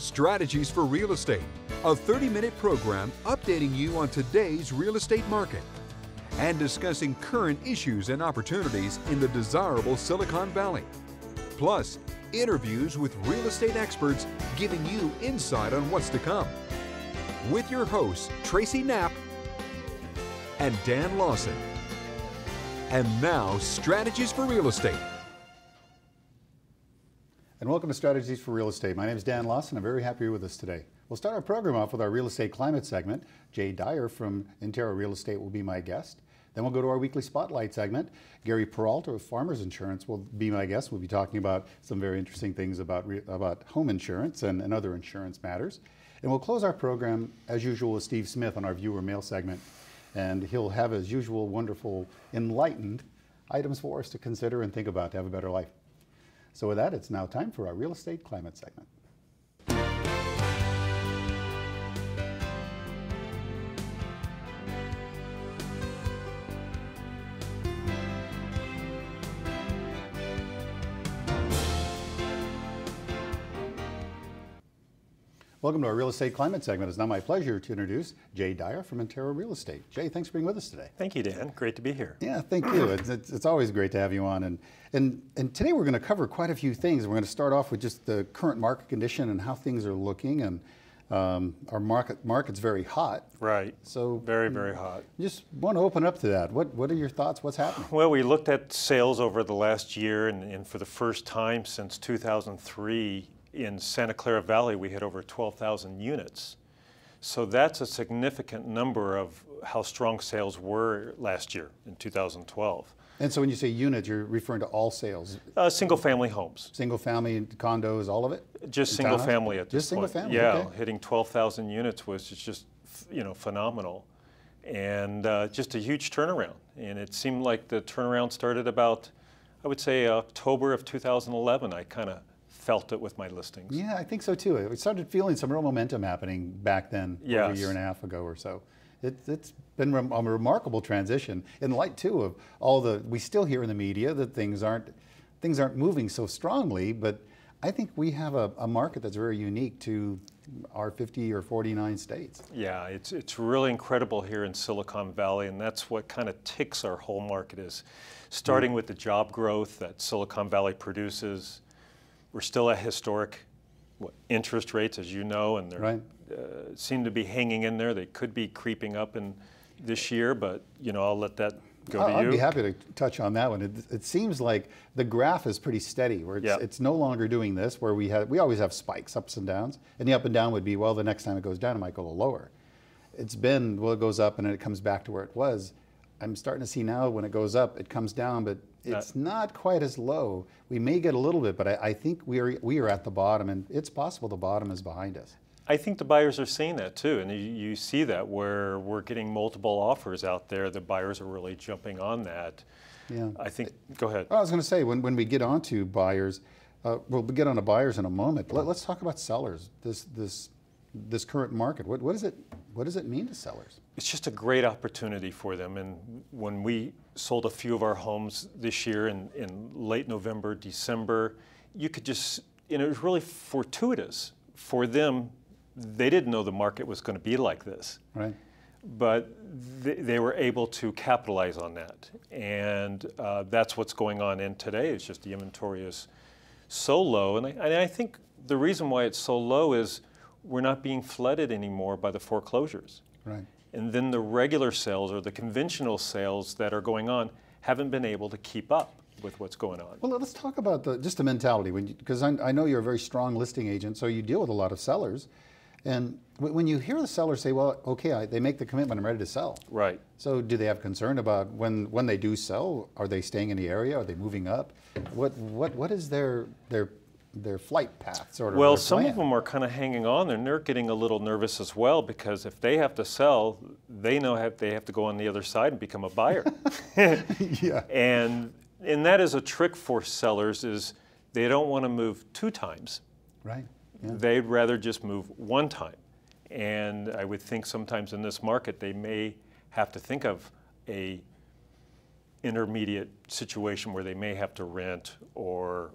Strategies for Real Estate, a 30-minute program updating you on today's real estate market and discussing current issues and opportunities in the desirable Silicon Valley. Plus, interviews with real estate experts giving you insight on what's to come. With your hosts, Tracy Knapp and Dan Lawson. And now, Strategies for Real Estate. And welcome to Strategies for Real Estate. My name is Dan Lawson. I'm very happy you're with us today. We'll start our program off with our real estate climate segment. Jay Dyer from Intero Real Estate will be my guest. Then we'll go to our weekly spotlight segment. Gary Peralta of Farmers Insurance will be my guest. We'll be talking about some very interesting things about home insurance and other insurance matters. And we'll close our program, as usual, with Steve Smith on our viewer mail segment. And he'll have, as usual, wonderful, enlightened items for us to consider and think about to have a better life. So with that, it's now time for our real estate climate segment. Welcome to our real estate climate segment. It's now my pleasure to introduce Jay Dyer from Intero Real Estate. Jay, thanks for being with us today. Thank you, Dan. Great to be here. Yeah, thank you. It's always great to have you on. And today we're going to cover quite a few things. We're going to start off with just the current market condition and how things are looking. And our market's very hot. Right. So very, very hot. Just want to open up to that. What are your thoughts? What's happening? Well, we looked at sales over the last year, and for the first time since 2003, in Santa Clara Valley, we hit over 12,000 units. So that's a significant number of how strong sales were last year in 2012. And so when you say units, you're referring to all sales? Single-family homes. Single-family condos, all of it? Just single-family at this point. Just single-family, yeah, okay. Hitting 12,000 units was just, phenomenal. And just a huge turnaround. And it seemed like the turnaround started about, I would say, October of 2011. I kind of felt it with my listings. Yeah, I think so too. We started feeling some real momentum happening back then, yes. Over a year and a half ago or so. It's been a remarkable transition in light too of all we still hear in the media that things aren't moving so strongly, but I think we have a market that's very unique to our 50 or 49 states. Yeah, it's really incredible here in Silicon Valley, and that's what kind of ticks our whole market is. Starting with the job growth that Silicon Valley produces. We're still at historic interest rates, as you know, and they seem to be hanging in there. They could be creeping up in this year, but I'll let that go to you. I'd be happy to touch on that one. It seems like the graph is pretty steady, where it's no longer doing this, where we always have spikes, ups and downs, and the up and down would be, well, the next time it goes down, it might go a little lower. It's been, well, it goes up and then it comes back to where it was. I'm starting to see now when it goes up, it comes down, but it's not quite as low. We may get a little bit, but I think we are at the bottom, and it's possible the bottom is behind us. I think the buyers are seeing that too, and you see that where we're getting multiple offers out there. The buyers are really jumping on that. Yeah. I think, go ahead. I was going to say, when we get on to buyers, we'll get on to buyers in a moment. Let's talk about sellers, this current market. What does it mean to sellers? It's just a great opportunity for them. And when we sold a few of our homes this year in late November, December, you could just, it was really fortuitous for them. They didn't know the market was going to be like this. Right. But they were able to capitalize on that. And that's what's going on in today. It's just the inventory is so low. And I think the reason why it's so low is we're not being flooded anymore by the foreclosures. Right. And then the regular sales or the conventional sales that are going on haven't been able to keep up with what's going on. Well, let's talk about just the mentality, because I know you're a very strong listing agent, so you deal with a lot of sellers. And when you hear the seller say, well, okay, they make the commitment, I'm ready to sell. Right. So do they have concern about when they do sell, are they staying in the area? Are they moving up? What is their flight path, sort of? Well, some of them are kind of hanging on, and they're getting a little nervous as well, because if they have to sell, they know they have to go on the other side and become a buyer. Yeah. And that is a trick for sellers, is they don't want to move 2 times. Right. Yeah. They'd rather just move 1 time. And I would think sometimes in this market, they may have to think of a intermediate situation where they may have to rent or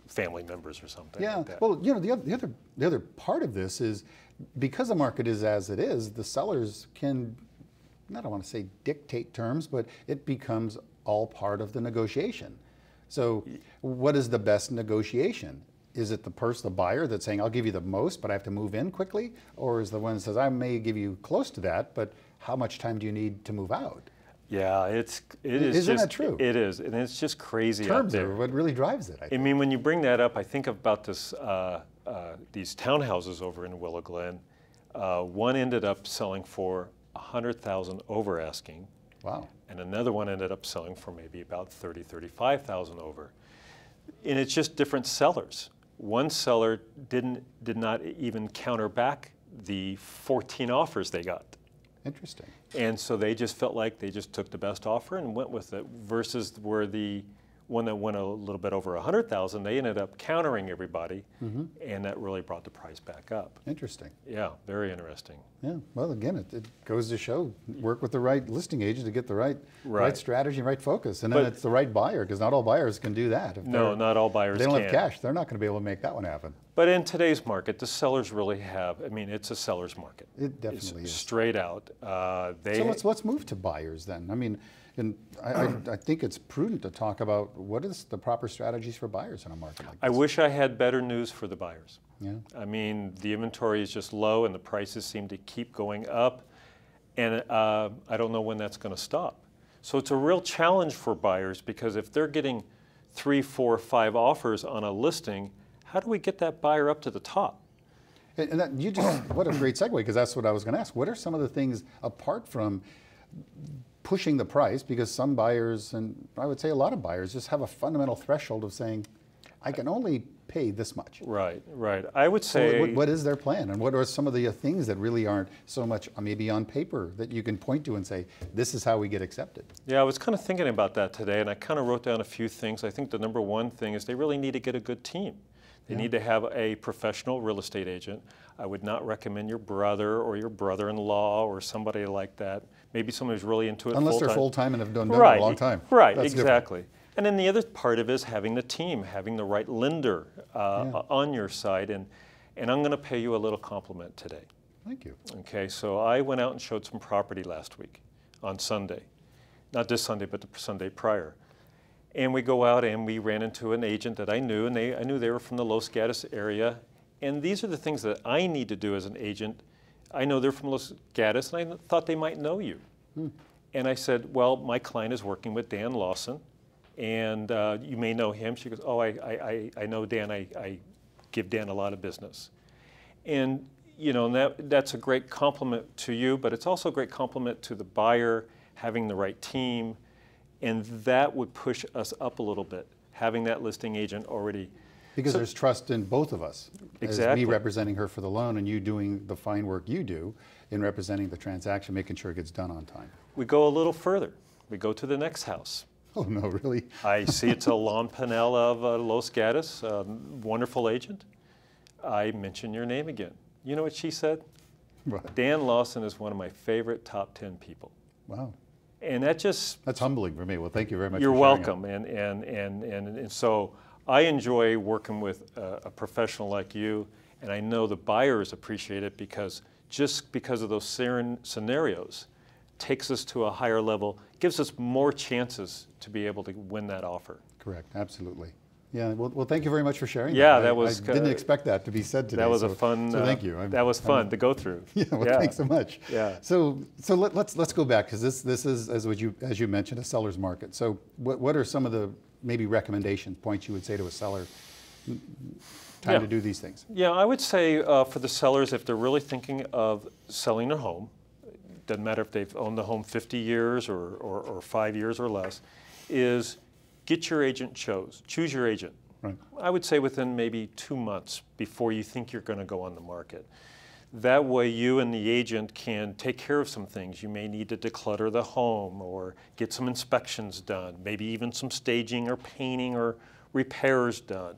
family members or something Yeah, like that. well, you know, the other part of this is because the market is as it is, the sellers can, I don't want to say dictate terms, but it becomes all part of the negotiation. So what is the best negotiation? Is it the buyer that's saying, I'll give you the most, but I have to move in quickly? Or is the one that says, I may give you close to that, but how much time do you need to move out? Yeah, it is. Isn't just, that true? It is, and it's just crazy Terms out are there. what really drives it, I I think. mean, when you bring that up, I think about this these townhouses over in Willow Glen. One ended up selling for $100,000 over asking. Wow. And another one ended up selling for maybe about $35,000 over. And it's just different sellers. One seller did not even counter back the 14 offers they got. Interesting. And so they just felt like they just took the best offer and went with it, versus where the one that went a little bit over 100,000, they ended up countering everybody, and that really brought the price back up. Interesting. Yeah, very interesting. Yeah, well, again, it goes to show, work with the right listing agent to get the right strategy, right focus, and then it's the right buyer, because not all buyers can do that. If No, not all buyers they don't can. have cash, they're not going to be able to make that one happen. But in today's market, the sellers really have, I mean, it's a seller's market. It definitely is. Straight out. So let's move to buyers then. I mean, and I think it's prudent to talk about what is the proper strategies for buyers in a market like this. I wish I had better news for the buyers. Yeah. I mean, the inventory is just low and the prices seem to keep going up, and I don't know when that's going to stop. So it's a real challenge for buyers, because if they're getting 3, 4, 5 offers on a listing, how do we get that buyer up to the top? And that, what a great segue, because that's what I was going to ask. What are some of the things, apart from pushing the price, because some buyers, and I would say a lot of buyers, just have a fundamental threshold of saying, I can only pay this much. Right, right. I would say... So what is their plan, and what are some of the things that really aren't so much maybe on paper that you can point to and say, this is how we get accepted? Yeah, I was kind of thinking about that today, and I kind of wrote down a few things. I think the number one thing is they really need to get a good team. They need to have a professional real estate agent. I would not recommend your brother or your brother-in-law or somebody like that. Maybe someone who's really into it full-time. Unless they're full-time and have done it a long time. Right, That's exactly. different. And then the other part of it is having the team, having the right lender on your side. And I'm going to pay you a little compliment today. Thank you. Okay, so I went out and showed some property last week on Sunday. Not this Sunday, but the Sunday prior. And we go out and we ran into an agent that I knew, and I knew they were from the Los Gatos area. And these are the things that I need to do as an agent. I know they're from Los Gatos, and I thought they might know you. And I said, well, my client is working with Dan Lawson, and you may know him. She goes, oh, I know Dan. I give Dan a lot of business. And you know, that's a great compliment to you, but it's also a great compliment to the buyer, having the right team. And that would push us up a little bit, having that listing agent already. Because there's trust in both of us. Exactly. As me representing her for the loan and you doing the fine work you do in representing the transaction, making sure it gets done on time. We go a little further. We go to the next house. Oh, no, really? I see it's a Lon Pinel of Los Gatos, wonderful agent. I mention your name again. You know what she said? What? Dan Lawson is one of my favorite top 10 people. Wow. And that just... That's humbling for me. Well, thank you very much. You're for sharing welcome. And so I enjoy working with a professional like you, and I know the buyers appreciate it, because just because of those scenarios takes us to a higher level, gives us more chances to be able to win that offer. Correct. Absolutely. Yeah. Well, thank you very much for sharing. Yeah, that I didn't expect that to be said today. That was a fun. So thank you. That was fun to go through. Yeah. Well, thanks so much. Yeah. So let's go back, because this is as you mentioned, a seller's market. So what are some of the maybe recommendation points you would say to a seller? Time to do these things. Yeah, I would say for the sellers, if they're really thinking of selling their home, doesn't matter if they've owned the home 50 years or 5 years or less, is get your agent choose your agent. Right. I would say within maybe 2 months before you think you're going to go on the market. That way you and the agent can take care of some things. You may need to declutter the home or get some inspections done, maybe even some staging or painting or repairs done.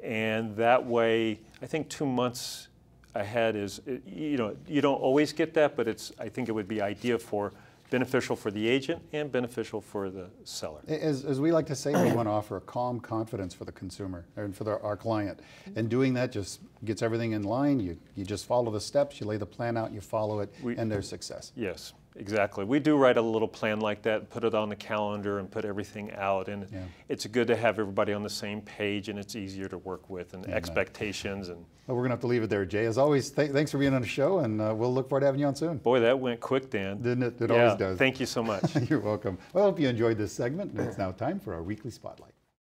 And that way, I think 2 months ahead is, you know, you don't always get that, but I think it would be ideal for beneficial for the agent and beneficial for the seller. As we like to say, we want to offer a calm confidence for the consumer and for our client. And doing that just gets everything in line. You just follow the steps, you lay the plan out, you follow it, and there's success. Yes, exactly. We do write a little plan like that, put it on the calendar and put everything out. And it's good to have everybody on the same page, and it's easier to work with, and expectations. And well, we're going to have to leave it there, Jay. As always, thanks for being on the show, and we'll look forward to having you on soon. Boy, that went quick, Dan. Didn't it? It always does. Thank you so much. You're welcome. Well, I hope you enjoyed this segment. It's now time for our weekly spotlight.